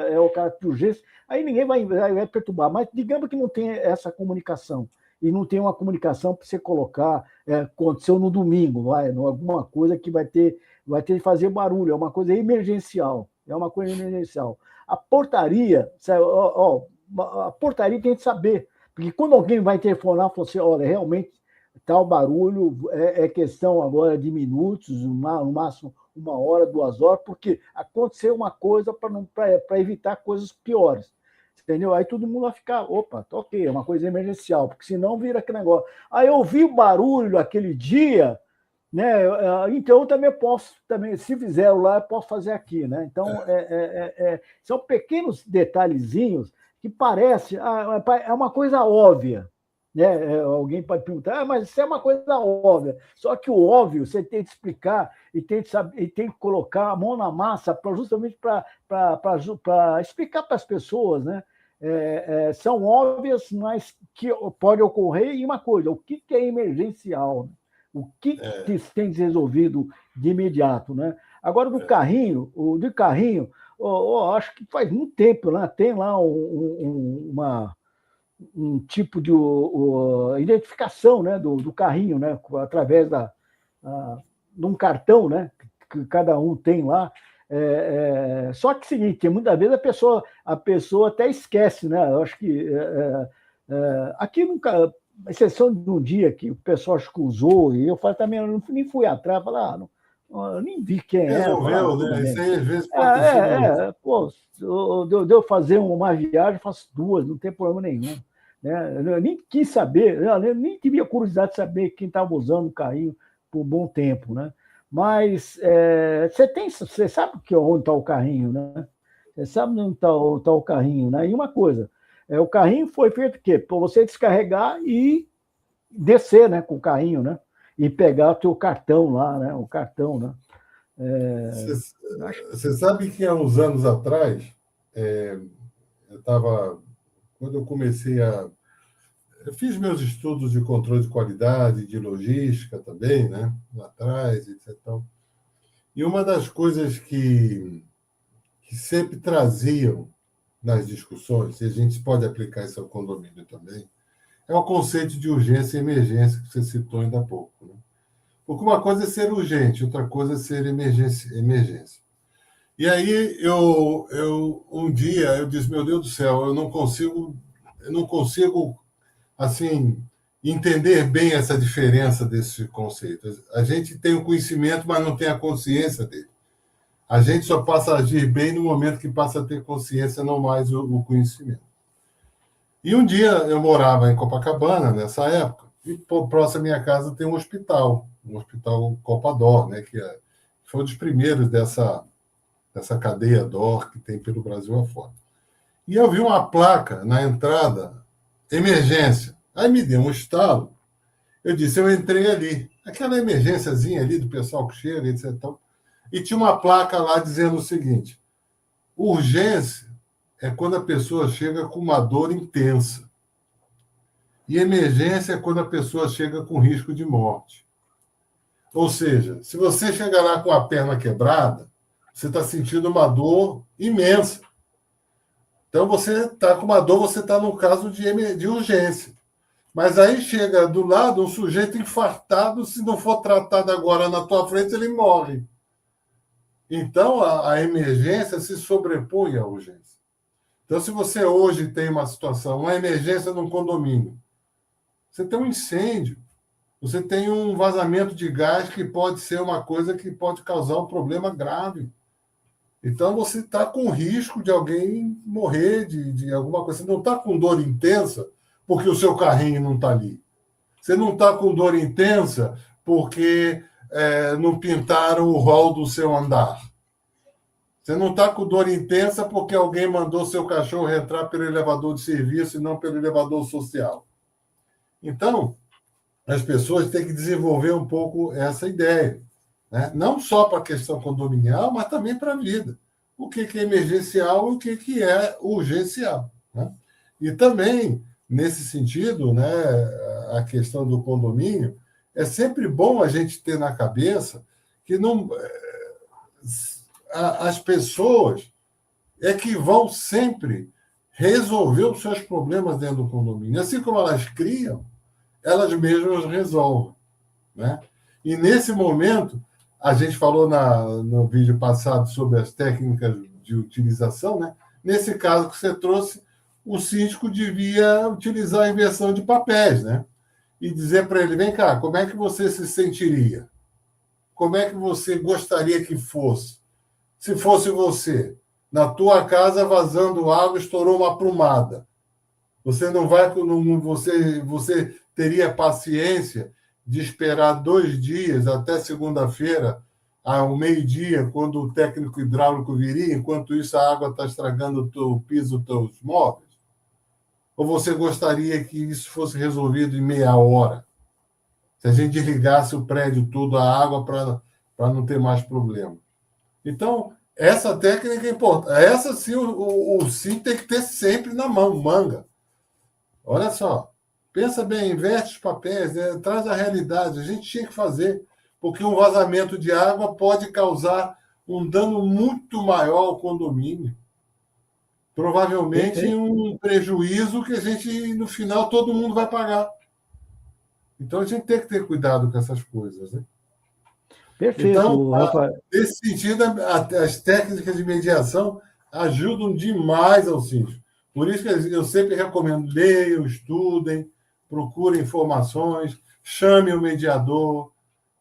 Speaker 2: é o cara de urgência, aí ninguém vai perturbar, mas digamos que não tem essa comunicação, e não tem uma comunicação para você colocar, aconteceu no domingo, alguma coisa que vai ter de fazer barulho, é uma coisa emergencial, A portaria, a portaria tem que saber, porque quando alguém vai telefonar, fala assim, olha, realmente tal barulho é questão agora de minutos, no máximo 1 hora, 2 horas, porque aconteceu uma coisa para evitar coisas piores. Entendeu? Aí todo mundo vai ficar, opa, tá ok, é uma coisa emergencial, porque senão vira aquele negócio. Aí eu ouvi o barulho aquele dia, né? Então eu também posso, se fizeram lá, eu posso fazer aqui, né? Então, são pequenos detalhezinhos que parece, é uma coisa óbvia, né? Alguém pode perguntar, mas isso é uma coisa óbvia. Só que o óbvio você tem que explicar e tem que colocar a mão na massa justamente para explicar para as pessoas, né? São óbvias, mas que pode ocorrer. E uma coisa, o que é emergencial? Né? O que tem que ser resolvido de imediato? Né? Agora, do carrinho, acho que faz muito tempo, né? Tem lá um tipo de identificação, né, do carrinho, né, através de um cartão, né, que cada um tem lá. Só que é o seguinte, muitas vezes a pessoa até esquece, né? Eu acho que aqui nunca, exceção de um dia que o pessoal escusou, e eu falei também, eu nem fui atrás, falei, eu nem vi quem era.
Speaker 3: Resolveu,
Speaker 2: Falei,
Speaker 3: né? Isso aí às vezes pode ter sido.
Speaker 2: pô, de eu fazer uma viagem, eu faço duas, não tem problema nenhum. Né? Eu nem quis saber, eu nem tive a curiosidade de saber quem estava usando o carrinho por um bom tempo, né? Mas você sabe onde está o carrinho, né? Você sabe onde está o carrinho, né? E uma coisa, o carrinho foi feito o quê? Para você descarregar e descer, né, com o carrinho, né? E pegar o teu cartão lá, né? O cartão, né?
Speaker 3: Você sabe que há uns anos atrás, quando eu comecei eu fiz meus estudos de controle de qualidade, de logística também, né? Lá atrás, etc. E uma das coisas que sempre traziam nas discussões, e a gente pode aplicar isso ao condomínio também, é o conceito de urgência e emergência que você citou ainda há pouco. Né? Porque uma coisa é ser urgente, outra coisa é ser emergência. E aí, um dia, eu disse, meu Deus do céu, eu não consigo assim, entender bem essa diferença desse conceito. A gente tem o conhecimento, mas não tem a consciência dele. A gente só passa a agir bem no momento que passa a ter consciência, não mais o conhecimento. E um dia eu morava em Copacabana, nessa época, e próximo à minha casa tem um hospital Copador, né, que foi um dos primeiros dessa cadeia DOR que tem pelo Brasil afora. E eu vi uma placa na entrada, emergência. Aí me deu um estalo. Eu disse, eu entrei ali. Aquela emergênciazinha ali do pessoal que chega, etc. E tinha uma placa lá dizendo o seguinte, urgência é quando a pessoa chega com uma dor intensa. E emergência é quando a pessoa chega com risco de morte. Ou seja, se você chegar lá com a perna quebrada, você está sentindo uma dor imensa. Então, você está com uma dor, você está no caso de urgência. Mas aí chega do lado um sujeito infartado, se não for tratado agora na tua frente, ele morre. Então, a emergência se sobrepõe à urgência. Então, se você hoje tem uma situação, uma emergência num condomínio, você tem um incêndio, você tem um vazamento de gás que pode ser uma coisa que pode causar um problema grave. Então, você está com risco de alguém morrer de alguma coisa. Você não está com dor intensa porque o seu carrinho não está ali. Você não está com dor intensa porque não pintaram o hall do seu andar. Você não está com dor intensa porque alguém mandou seu cachorro entrar pelo elevador de serviço e não pelo elevador social. Então, as pessoas têm que desenvolver um pouco essa ideia. Né? Não só para a questão condominial, mas também para a vida. O que é emergencial e o que é urgencial. Né? E também, nesse sentido, né, a questão do condomínio, é sempre bom a gente ter na cabeça que não, as pessoas é que vão sempre resolver os seus problemas dentro do condomínio. Assim como elas criam, elas mesmas resolvem. Né? E, nesse momento, a gente falou no vídeo passado sobre as técnicas de utilização, né? Nesse caso que você trouxe, o síndico devia utilizar a inversão de papéis, né? E dizer para ele, vem cá, como é que você se sentiria? Como é que você gostaria que fosse? Se fosse você, na tua casa vazando água, estourou uma prumada. Você não vai, você teria paciência de esperar 2 dias até segunda-feira, ao meio-dia, quando o técnico hidráulico viria, enquanto isso a água está estragando o piso dos teus móveis? Ou você gostaria que isso fosse resolvido em meia hora? Se a gente desligasse o prédio todo, a água, para não ter mais problema. Então, essa técnica é importante. Essa sim, o sim tem que ter sempre na mão, manga. Olha só. Pensa bem, inverte os papéis, traz a realidade. A gente tinha que fazer, porque um vazamento de água pode causar um dano muito maior ao condomínio. Provavelmente um prejuízo que a gente, no final, todo mundo vai pagar. Então, a gente tem que ter cuidado com essas coisas. Né?
Speaker 2: Perfeito,
Speaker 3: Então,
Speaker 2: Rafael.
Speaker 3: nesse sentido, as técnicas de mediação ajudam demais ao síndico. Por isso que eu sempre recomendo: leiam, estudem, procurem informações, chame o mediador,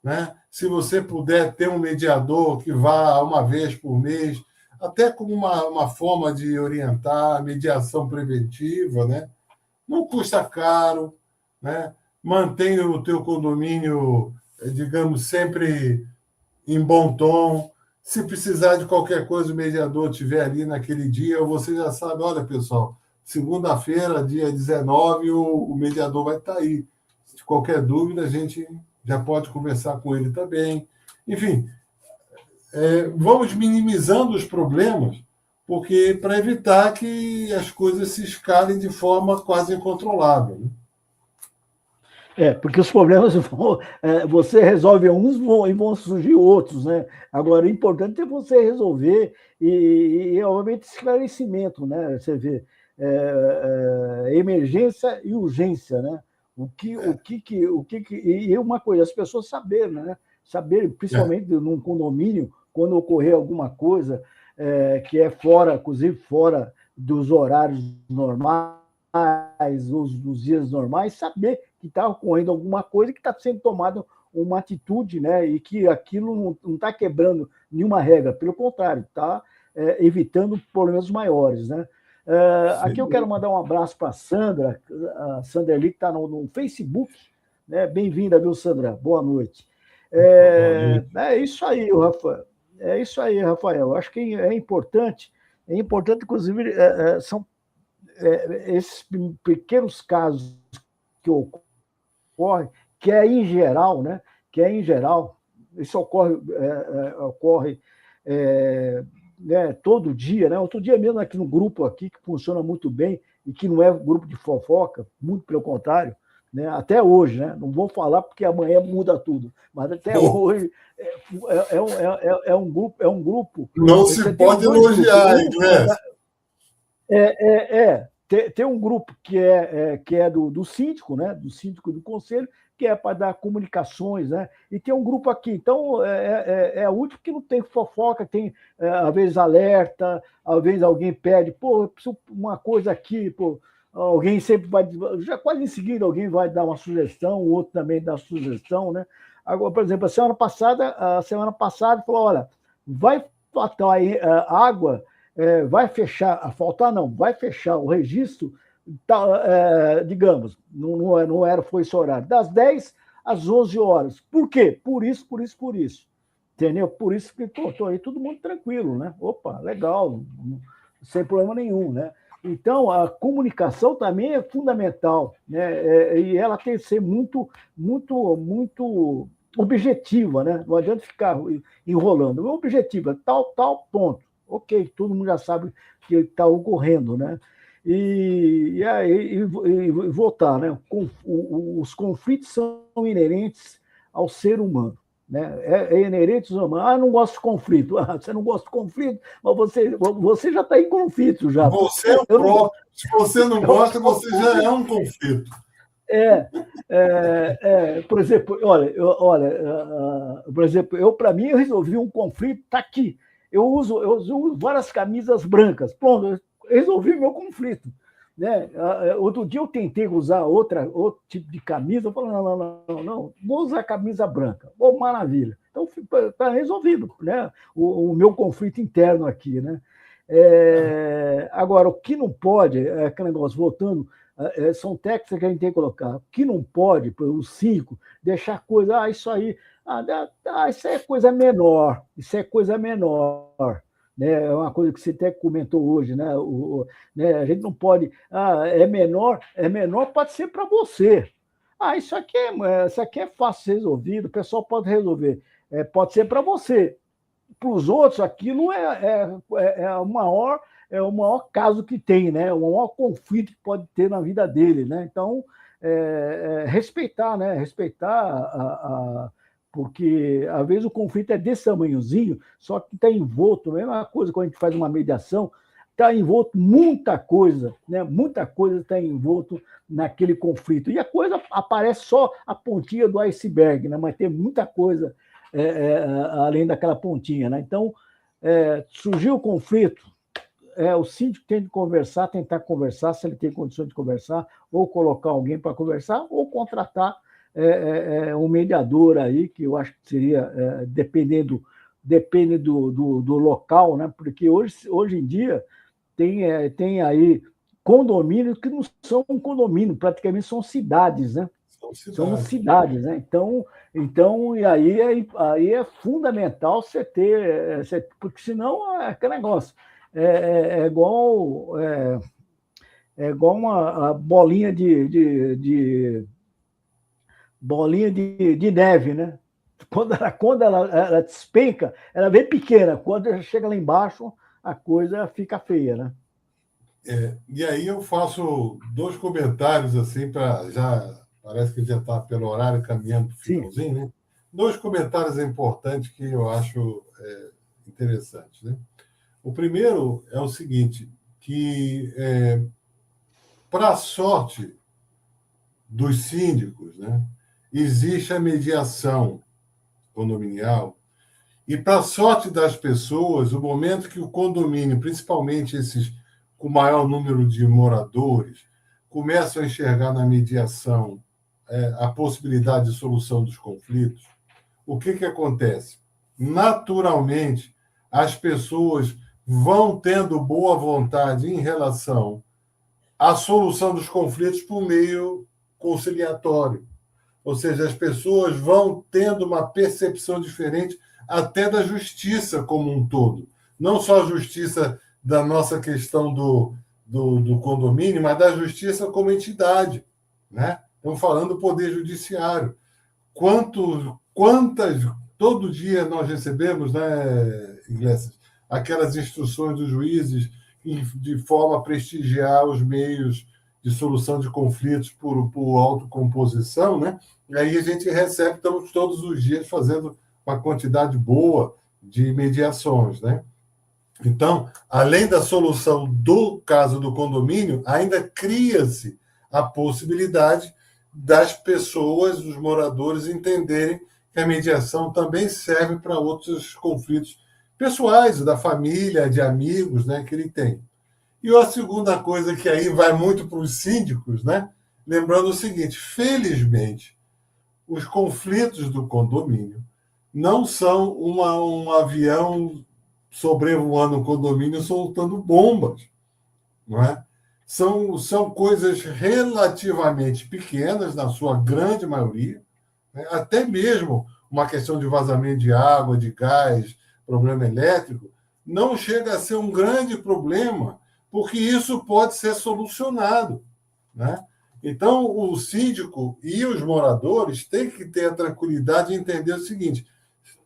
Speaker 3: né? Se você puder ter um mediador que vá uma vez por mês, até como uma forma de orientar, mediação preventiva, né? Não custa caro, né? Mantenha o teu condomínio, digamos, sempre em bom tom. Se precisar de qualquer coisa, o mediador estiver ali naquele dia, você já sabe: olha, pessoal, segunda-feira, dia 19, o mediador vai estar aí. Se qualquer dúvida, a gente já pode conversar com ele também. Enfim, vamos minimizando os problemas, porque para evitar que as coisas se escalem de forma quase incontrolável, né?
Speaker 2: Porque os problemas você resolve uns e vão surgir outros, né? Agora, o importante é você resolver obviamente, esclarecimento, né? Você vê emergência e urgência, né? E uma coisa, as pessoas saberem, né? Saber, principalmente num condomínio, quando ocorrer alguma coisa que é fora, inclusive fora dos horários normais, dos dias normais, saber que está ocorrendo alguma coisa, que está sendo tomada uma atitude, né? E que aquilo não está quebrando nenhuma regra, pelo contrário, está evitando problemas maiores, né? Aqui eu quero mandar um abraço para a Sandra ali, que está no Facebook, né? Bem-vinda, viu, Sandra? Boa noite. É isso aí, Rafael. É isso aí, Rafael. Acho que é importante, inclusive, são esses pequenos casos que ocorrem, que é em geral, né? Isso ocorre né, todo dia, né? Outro dia mesmo aqui no grupo aqui, que funciona muito bem, e que não é grupo de fofoca, muito pelo contrário, né? Até hoje, né? Não vou falar porque amanhã muda tudo, mas até hoje é um grupo.
Speaker 3: Não se pode elogiar, né?
Speaker 2: Tem um grupo que é do síndico, né? Do síndico do conselho, que é para dar comunicações, né? E tem um grupo aqui. Então, é útil que não tem fofoca, tem, às vezes, alerta, às vezes alguém pede, pô, preciso uma coisa aqui, pô, alguém sempre vai, já quase em seguida alguém vai dar uma sugestão, o outro também dá sugestão, né? Agora, por exemplo, a semana passada falou, olha, vai faltar aí água, vai fechar, vai fechar o registro, digamos, não foi esse horário, das 10 às 11 horas. Por quê? Por isso. Entendeu? Por isso que estou aí todo mundo tranquilo, né? Opa, legal, sem problema nenhum, né? Então, a comunicação também é fundamental, né? E ela tem que ser muito, muito, muito objetiva, né? Não adianta ficar enrolando. O objetivo é tal ponto. Ok, todo mundo já sabe que está ocorrendo, né? E voltar, né? Os conflitos são inerentes ao ser humano, né? É inerente ao ser humano. Não gosto de conflito. Você não gosta de conflito, mas você já está em conflito já.
Speaker 3: Você é o próprio. Se você não gosta, você já é um conflito.
Speaker 2: Por exemplo, para mim, eu resolvi um conflito, está aqui. Eu uso várias camisas brancas. Pronto, eu resolvi meu conflito, né? Outro dia eu tentei usar outro tipo de camisa. Eu falei, não, vou usar camisa branca. Oh, maravilha. Então, está resolvido, né? O meu conflito interno aqui, né? Agora, o que não pode, aquele negócio, voltando, são técnicas que a gente tem que colocar. O que não pode, os 5, deixar coisa, isso aí... isso é coisa menor, né? É uma coisa que você até comentou hoje, né? Né? A gente não pode, é menor, pode ser para você. Isso aqui é fácil de ser resolvido, o pessoal pode resolver. Pode ser para você. Para os outros, aquilo é o maior caso que tem, né? O maior conflito que pode ter na vida dele, né? Então, respeitar, né? Respeitar porque às vezes o conflito é desse tamanhozinho, só que está envolto, a mesma coisa quando a gente faz uma mediação, está envolto muita coisa, né? Muita coisa está envolto naquele conflito. E a coisa aparece só a pontinha do iceberg, né? Mas tem muita coisa além daquela pontinha, né? Então, surgiu o conflito, o síndico tem de conversar, tentar conversar, se ele tem condições de conversar, ou colocar alguém para conversar, ou contratar um mediador aí, que eu acho que seria, depende do local, né? Porque hoje em dia tem aí condomínios que não são um condomínio, praticamente são cidades, né? São cidades, né? Então e aí é fundamental você ter, porque senão é aquele negócio. É igual uma bolinha bolinha de neve, né? Quando ela despenca, ela vem pequena. Quando ela chega lá embaixo, a coisa fica feia, né?
Speaker 3: E aí eu faço 2 comentários assim para já parece que já está pelo horário caminhando para o finalzinho, né? 2 comentários importantes que eu acho interessantes, né? O primeiro é o seguinte, que para a sorte dos síndicos, né, existe a mediação condominial e para a sorte das pessoas, o momento que o condomínio, principalmente esses com maior número de moradores, começam a enxergar na mediação a possibilidade de solução dos conflitos, o que acontece? Naturalmente, as pessoas vão tendo boa vontade em relação à solução dos conflitos por meio conciliatório. Ou seja, as pessoas vão tendo uma percepção diferente até da justiça como um todo. Não só a justiça da nossa questão do condomínio, mas da justiça como entidade, né? Estamos falando do Poder Judiciário. Todo dia nós recebemos, né, Iglesias, aquelas instruções dos juízes de forma a prestigiar os meios de solução de conflitos por autocomposição, né? E aí a gente recebe, estamos todos os dias fazendo uma quantidade boa de mediações, né? Então, além da solução do caso do condomínio, ainda cria-se a possibilidade das pessoas, dos moradores, entenderem que a mediação também serve para outros conflitos pessoais, da família, de amigos, né, que ele tem. E a segunda coisa que aí vai muito para os síndicos, né, lembrando o seguinte, felizmente, os conflitos do condomínio não são um avião sobrevoando o condomínio soltando bombas, não é? São coisas relativamente pequenas, na sua grande maioria, né? Até mesmo uma questão de vazamento de água, de gás, problema elétrico, não chega a ser um grande problema, porque isso pode ser solucionado, né? Então, o síndico e os moradores têm que ter a tranquilidade de entender o seguinte,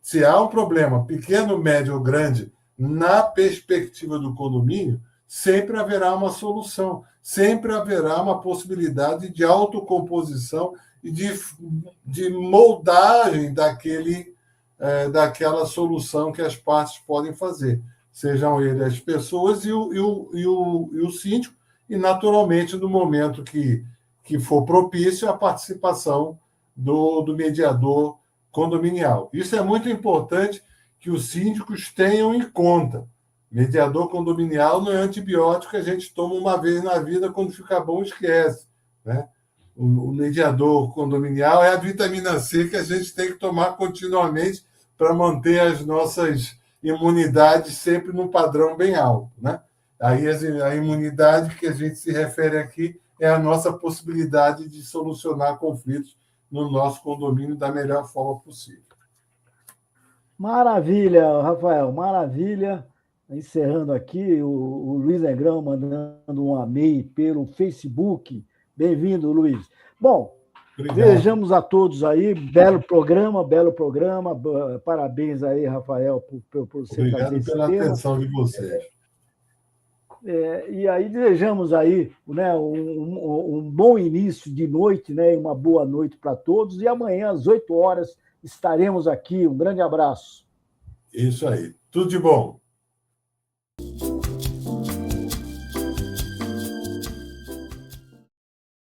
Speaker 3: se há um problema pequeno, médio ou grande, na perspectiva do condomínio, sempre haverá uma solução, sempre haverá uma possibilidade de autocomposição e de moldagem daquela solução que as partes podem fazer, sejam eles as pessoas e o síndico, e naturalmente, no momento que for propício, a participação do mediador condominial. Isso é muito importante que os síndicos tenham em conta. Mediador condominial não é antibiótico que a gente toma uma vez na vida, quando fica bom, esquece, né? O mediador condominial é a vitamina C que a gente tem que tomar continuamente para manter as nossas imunidades sempre num padrão bem alto, né? Aí a imunidade que a gente se refere aqui é a nossa possibilidade de solucionar conflitos no nosso condomínio da melhor forma possível.
Speaker 2: Maravilha, Rafael, maravilha. Encerrando aqui, o Luiz Negrão mandando um amém pelo Facebook. Bem-vindo, Luiz. Bom, obrigado. Desejamos a todos aí, belo programa. Parabéns aí, Rafael, por você
Speaker 3: obrigado pela atenção de vocês.
Speaker 2: E aí desejamos aí, né, um bom início de noite, né, uma boa noite para todos. E amanhã, às 8 horas, estaremos aqui. Um grande abraço.
Speaker 3: Isso aí. Tudo de bom.